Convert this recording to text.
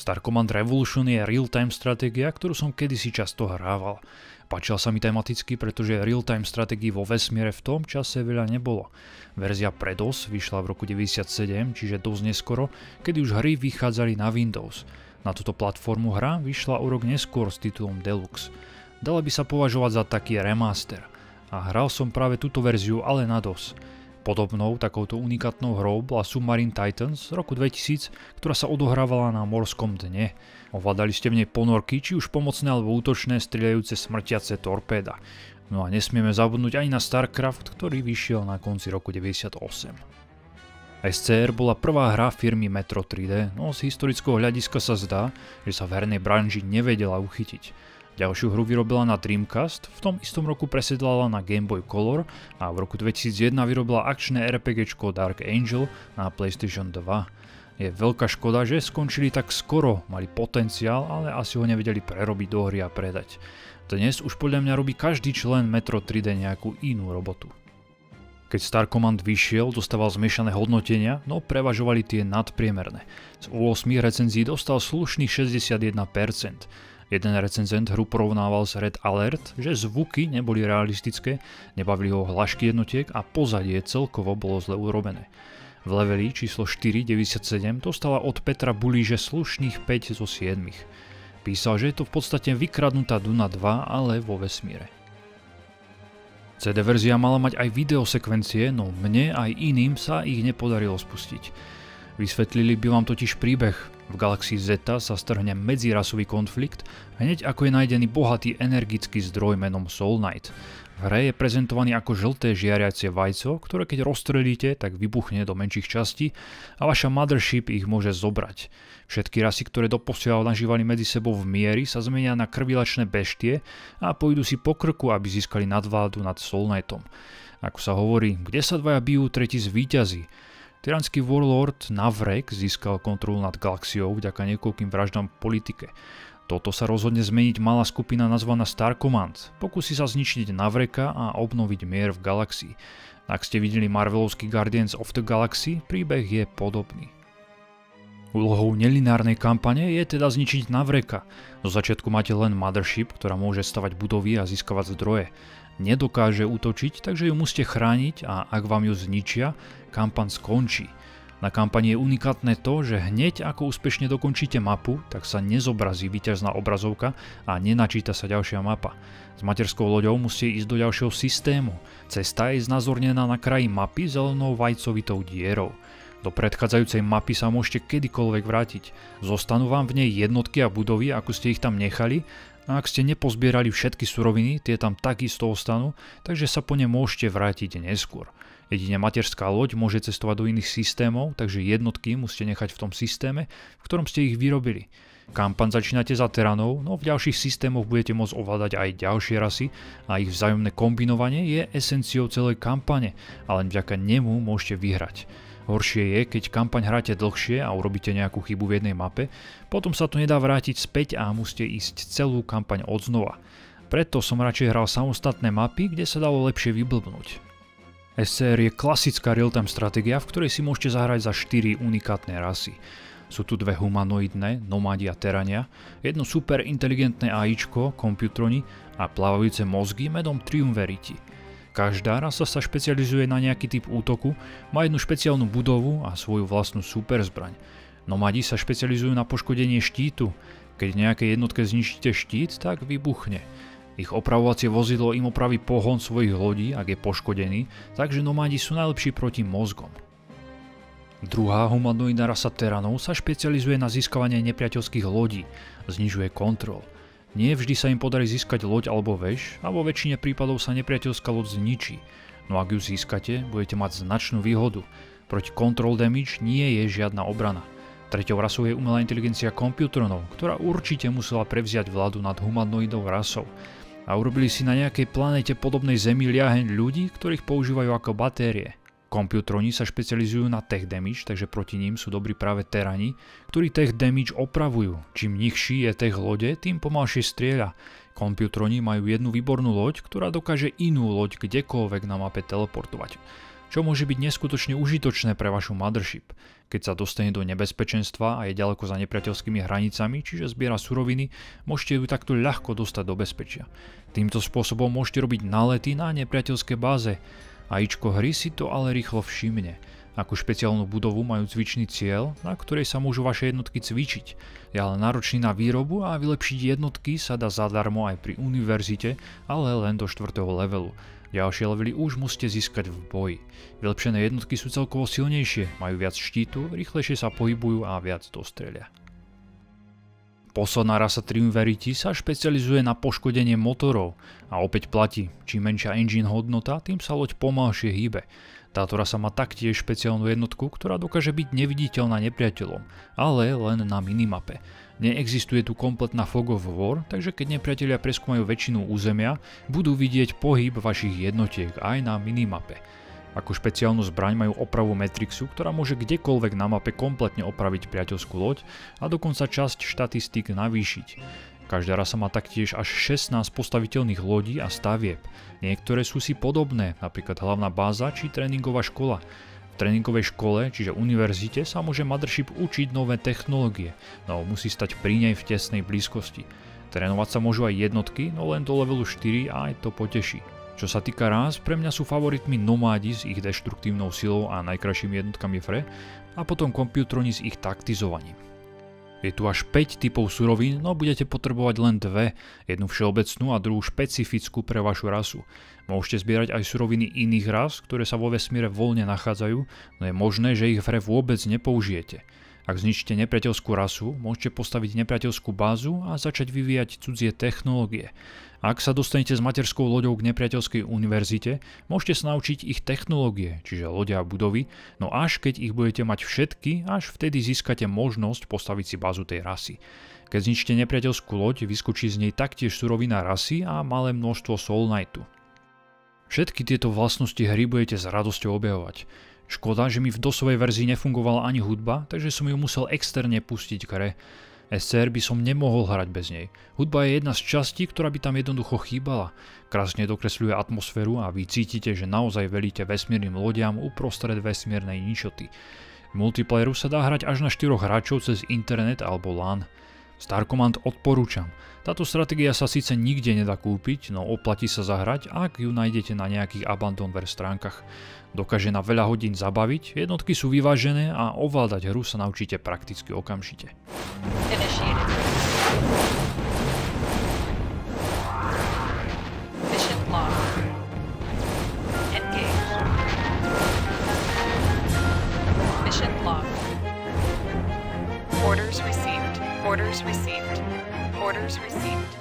Star Command Revolution je real-time stratégia, ktorú som kedysi často hrával. Páčila sa mi tematicky, pretože real-time stratégií vo vesmíre v tom čase veľa nebolo. Verzia pre DOS vyšla v roku 97, čiže dosť neskoro, kedy už hry vychádzali na Windows. Na túto platformu hra vyšla o rok neskôr s titulom Deluxe. Dala by sa považovať za taký remaster. A hral som práve túto verziu, ale na DOS. Podobnou takouto unikátnou hrou bola Submarine Titans z roku 2000, ktorá sa odohrávala na morskom dne. Ovládali ste v nej ponorky, či už pomocné alebo útočné, strieľajúce smrtiace torpéda. No a nesmieme zabudnúť ani na StarCraft, ktorý vyšiel na konci roku 98. SCR bola prvá hra firmy Metro 3D, no z historického hľadiska sa zdá, že sa v hernej branži nevedela uchytiť. Ďalšiu hru vyrobila na Dreamcast, v tom istom roku presedlala na Game Boy Color a v roku 2001 vyrobila akčné RPGčko Dark Angel na PlayStation 2. Je veľká škoda, že skončili tak skoro, mali potenciál, ale asi ho nevedeli prerobiť do hry a predať. Dnes už podľa mňa robí každý člen Metro 3D nejakú inú robotu. Keď Star Command vyšiel, dostával zmiešané hodnotenia, no prevažovali tie nadpriemerné. Z 8 recenzií dostal slušných 61%. Jeden recenzent hru porovnával s Red Alert, že zvuky neboli realistické, nebavili ho hlášky jednotiek a pozadie celkovo bolo zle urobené. V leveli číslo 497 dostala od Petra Bulíže slušných 5 zo 7. Písal, že je to v podstate vykradnutá Duna 2, ale vo vesmíre. CD verzia mala mať aj videosekvencie, no mne aj iným sa ich nepodarilo spustiť. Vysvetlili by vám totiž príbeh. V galaxii Zeta sa strhne medzirasový konflikt, hneď ako je nájdený bohatý energický zdroj menom Soul Knight. V hre je prezentovaný ako žlté žiariace vajco, ktoré keď rozstrelíte, tak vybuchne do menších častí a vaša mothership ich môže zobrať. Všetky rasy, ktoré doposiaľ nažívali medzi sebou v mieri, sa zmenia na krvilačné beštie a pôjdu si po krku, aby získali nadvládu nad Soul Knightom. Ako sa hovorí, kde sa dvaja bijú, tretí zvíťazí. Tyranský warlord Navrek získal kontrolu nad galaxiou vďaka niekoľkým vraždám v politike. Toto sa rozhodne zmeniť malá skupina nazvaná Star Command. Pokúsi sa zničiť Navreka a obnoviť mier v galaxii. Ak ste videli Marvelovský Guardians of the Galaxy, príbeh je podobný. Úlohou nelinárnej kampane je teda zničiť Navreka. Do začiatku máte len Mothership, ktorá môže stavať budovy a získavať zdroje. Nedokáže útočiť, takže ju musíte chrániť a ak vám ju zničia, kampaň skončí. Na kampani je unikátne to, že hneď ako úspešne dokončíte mapu, tak sa nezobrazí víťazná obrazovka a nenačíta sa ďalšia mapa. S materskou loďou musíte ísť do ďalšieho systému. Cesta je znázornená na kraji mapy zelenou vajcovitou dierou. Do predchádzajúcej mapy sa môžete kedykoľvek vrátiť. Zostanú vám v nej jednotky a budovy, ako ste ich tam nechali, a ak ste nepozbierali všetky suroviny, tie tam takisto ostanú, takže sa po ne môžete vrátiť neskôr. Jedine materská loď môže cestovať do iných systémov, takže jednotky musíte nechať v tom systéme, v ktorom ste ich vyrobili. Kampaň začínate za Teranov, no v ďalších systémoch budete môcť ovládať aj ďalšie rasy a ich vzájomné kombinovanie je esenciou celej kampane, a len vďaka nemu môžete vyhrať. Horšie je, keď kampaň hráte dlhšie a urobíte nejakú chybu v jednej mape, potom sa to nedá vrátiť späť a musíte ísť celú kampaň odznova. Preto som radšej hral samostatné mapy, kde sa dalo lepšie vyblbnúť. SCR je klasická real-time stratégia, v ktorej si môžete zahrať za 4 unikátne rasy. Sú tu dve humanoidné, nomádi a terania, jedno super inteligentné AIčko, komputroni a plávajúce mozgy menom Triumveriti. Každá rasa sa špecializuje na nejaký typ útoku, má jednu špeciálnu budovu a svoju vlastnú superzbraň. Nomadi sa špecializujú na poškodenie štítu. Keď nejakej jednotke zničíte štít, tak vybuchne. Ich opravovacie vozidlo im opraví pohon svojich lodí, ak je poškodený, takže nomadi sú najlepší proti mozgom. Druhá humanoidná rasa Teranov sa špecializuje na získavanie nepriateľských lodí, znižuje kontrol. Nie vždy sa im podarí získať loď alebo väž a vo väčšine prípadov sa nepriateľská loď zničí. No ak ju získate, budete mať značnú výhodu. Proti control damage nie je žiadna obrana. Treťou rasou je umelá inteligencia komputronov, ktorá určite musela prevziať vládu nad humanoidnou rasou. A urobili si na nejakej planéte podobnej Zemi liaheň ľudí, ktorých používajú ako batérie. Komputroni sa špecializujú na tech damage, takže proti ním sú dobrí práve terani, ktorí tech damage opravujú. Čím nižší je tech lode, tým pomalšie strieľa. Kompjutroni majú jednu výbornú loď, ktorá dokáže inú loď kdekoľvek na mape teleportovať, čo môže byť neskutočne užitočné pre vašu mothership. Keď sa dostane do nebezpečenstva a je ďaleko za nepriateľskými hranicami, čiže zbiera suroviny, môžete ju takto ľahko dostať do bezpečia. Týmto spôsobom môžete robiť nálety na nepriateľské báze. AIčko hry si to ale rýchlo všimne. Ako špeciálnu budovu majú cvičný cieľ, na ktorej sa môžu vaše jednotky cvičiť. Je ale náročný na výrobu a vylepšiť jednotky sa dá zadarmo aj pri univerzite, ale len do 4. levelu. Ďalšie levely už musíte získať v boji. Vylepšené jednotky sú celkovo silnejšie, majú viac štítu, rýchlejšie sa pohybujú a viac dostrelia. Posledná rasa Triumvirati sa špecializuje na poškodenie motorov a opäť platí, čím menšia engine hodnota, tým sa loď pomalšie hýbe. Táto rasa má taktiež špeciálnu jednotku, ktorá dokáže byť neviditeľná nepriateľom, ale len na minimape. Neexistuje tu kompletná fog of war, takže keď nepriatelia preskúmajú väčšinu územia, budú vidieť pohyb vašich jednotiek aj na minimape. Ako špeciálnu zbraň majú opravu Matrixu, ktorá môže kdekoľvek na mape kompletne opraviť priateľskú loď a dokonca časť štatistík navýšiť. Každá rasa má taktiež až 16 postaviteľných lodí a stavieb. Niektoré sú si podobné, napríklad hlavná báza či tréningová škola. V tréningovej škole, čiže univerzite, sa môže mothership učiť nové technológie, no musí stať pri nej v tesnej blízkosti. Trénovať sa môžu aj jednotky, no len do levelu 4 a aj to poteší. Čo sa týka rás, pre mňa sú favoritmi nomádi s ich deštruktívnou silou a najkrajšími jednotkami v hre a potom kompjutroni s ich taktizovaním. Je tu až 5 typov surovín, no budete potrebovať len dve, jednu všeobecnú a druhú špecifickú pre vašu rasu. Môžete zbierať aj suroviny iných ras, ktoré sa vo vesmíre voľne nachádzajú, no je možné, že ich v hre vôbec nepoužijete. Ak zničíte nepriateľskú rasu, môžete postaviť nepriateľskú bázu a začať vyvíjať cudzie technológie. Ak sa dostanete s materskou loďou k nepriateľskej univerzite, môžete sa naučiť ich technológie, čiže lode a budovy, no až keď ich budete mať všetky, až vtedy získate možnosť postaviť si bázu tej rasy. Keď zničíte nepriateľskú loď, vyskočí z nej taktiež surovina rasy a malé množstvo Soul Knightu. Všetky tieto vlastnosti hry budete s radosťou objavovať. Škoda, že mi v DOSovej verzii nefungovala ani hudba, takže som ju musel externe pustiť k hre. SCR by som nemohol hrať bez nej. Hudba je jedna z častí, ktorá by tam jednoducho chýbala. Krásne dokresľuje atmosféru a vy cítite, že naozaj velíte vesmírnym lodiam uprostred vesmírnej ničoty. V multiplayeru sa dá hrať až na 4 hráčov cez internet alebo LAN. Star Command odporúčam. Táto stratégia sa síce nikde nedá kúpiť, no oplatí sa zahrať, ak ju nájdete na nejakých Abandonware stránkach. Dokáže na veľa hodín zabaviť, jednotky sú vyvážené a ovládať hru sa naučíte prakticky okamžite. Orders received. Orders received. Orders received.